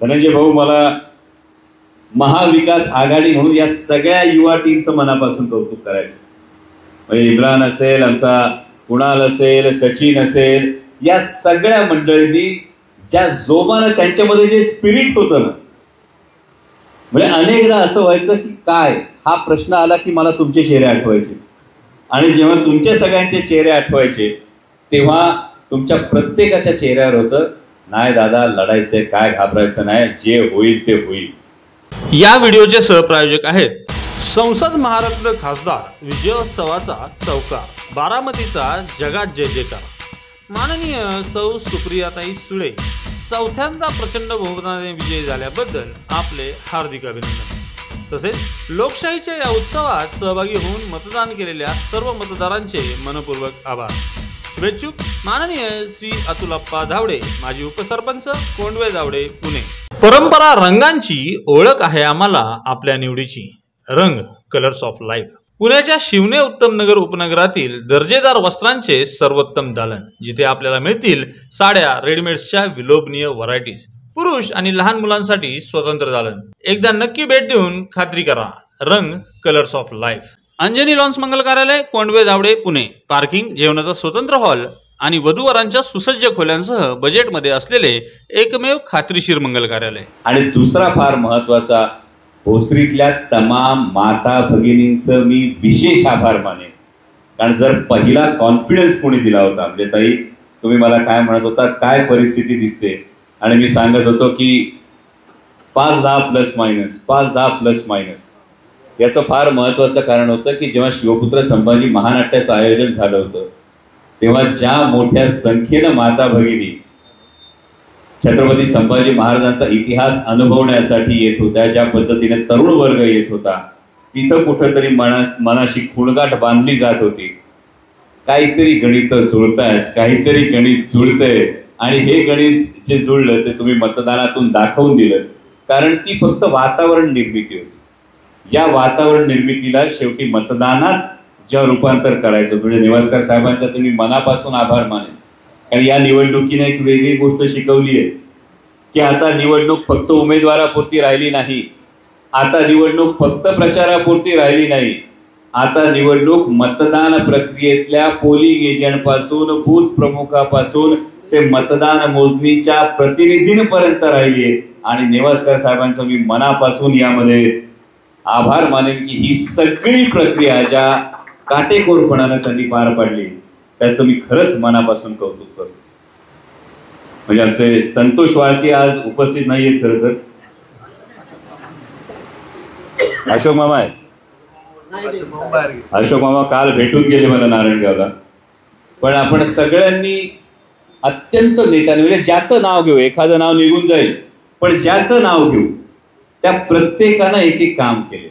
धनंजय भाऊ, मला महाविकास आघाडी म्हणून या सगळ्या युवा टीमचं मनापासून कौतुक करायचं. म्हणजे इम्रान असेल, आमचा कुणाल असेल, सचिन असेल, या सगळ्या मंडळींनी ज्या जोमानं त्यांच्यामध्ये जे स्पिरिट होतं ना, म्हणजे अनेकदा असं व्हायचं की काय हा प्रश्न आला की मला तुमचे चेहरे आठवायचे, आणि जेव्हा तुमचे सगळ्यांचे चेहरे आठवायचे तेव्हा तुमच्या प्रत्येकाच्या चेहऱ्यावर होतं, नाही दादा लढायचंय, काय घाबरायचं नाही, जे होईल ते होईल. या व्हिडिओचे सहप्रायोजक आहेत संसद महारत्न खासदार विजयोत्सवाचा चौकार, बारामतीचा जगात जय जयकार. माननीय सौ सुप्रियाताई सुळे चौथ्यांदा प्रचंड बहुमताने विजयी झाल्याबद्दल आपले हार्दिक अभिनंदन. तसेच लोकशाहीच्या या उत्सवात सहभागी होऊन मतदान केलेल्या सर्व मतदारांचे मनपूर्वक आभार. शुभेच्छुक माननीय श्री अतुलप्पा धावडे, माजी उपसरपंच, कोंडवे धावडे, पुणे. परंपरा रंगांची ओळख आहे आम्हाला आपल्या निवडीची. रंग कलर्स ऑफ लाईफ. पुण्याच्या शिवने उत्तम नगर उपनगरातील दर्जेदार वस्त्रांचे सर्वोत्तम दालन, जिथे आपल्याला मिळतील साड्या, रेडीमेड्सच्या विलोभनीय व्हरायटीज. पुरुष आणि लहान मुलांसाठी स्वतंत्र दालन. एकदा नक्की भेट देऊन खात्री करा. रंग colours of life. Anjani lawns मंगल कार्यालय, कोंडवे धावडे, पुणे. पार्किंग, जेवणाचा स्वतंत्र हॉल आणि वधूवरांच्या सुसज्ज खोल्यांसह बजेटमध्ये असलेले एकमेव खात्रीशीर मंगल कार्यालय. आणि दुसरा फार महत्वाचा, भोसरीतल्या तमाम माता भगिनींचं मी विशेष आभार मानेन. कारण जर पहिला कॉन्फिडन्स कोणी दिला होता, म्हणजे ताई तुम्ही मला काय म्हणत होता, काय परिस्थिती दिसते, आणि मी सांगत होतो की 5-10 प्लस मायनस, 5-10 प्लस मायनस, याचं फार महत्वाचं कारण होतं की जेव्हा शिवपुत्र संभाजी महानाट्याचं आयोजन झालं होतं तेव्हा ज्या मोठ्या संख्येनं माता भगिनी छत्रपती संभाजी महाराजांचा इतिहास अनुभवण्यासाठी येत होत्या, ज्या पद्धतीने तरुण वर्ग येत होता, तिथं कुठंतरी मनाशी खुणगाठ बांधली जात होती. काहीतरी गणित जुळतायत, काहीतरी गणित जुळतंय, आणि हे गणित जे जुळलं ते तुम्ही मतदानातून दाखवून दिलं. कारण ती फक्त वातावरण निर्मिती होती. या वातावरण निर्मितीला शेवटी मतदानात जेव्हा रूपांतर करायचं, म्हणजे नेवासकर साहेबांचा तुम्ही मनापासून आभार मानेन. कारण या निवडणुकीने एक वेगळी गोष्ट शिकवली आहे की आता निवडणूक फक्त उमेदवारापुरती राहिली नाही, आता निवडणूक फक्त प्रचारापुरती राहिली नाही, आता निवडणूक मतदान प्रक्रियेतल्या पोलिंग एजंटपासून, बूथ प्रमुखापासून ते मतदान मोजणीच्या प्रतिनिधींपर्यंत राहिली आहे. आणि नेवासकर साहेबांचं मी मनापासून यामध्ये आभार मानेन की ही सगळी प्रक्रिया ज्या काटेकोरपणानं त्यांनी पार पाडली त्याचं मी खरंच मनापासून कौतुक करतो. म्हणजे आमचे संतोष वाळके आज उपस्थित नाहीयेत. खरं तर अशोक मामा आहे, अशोक मामा काल भेटून गेले मला नारायणगावला. पण आपण सगळ्यांनी अत्यंत नेटाने, म्हणजे ज्याचं नाव घेऊ, एखादं नाव निघून जाईल पण ज्याचं नाव घेऊ त्या प्रत्येकानं एक एक काम केलेलं.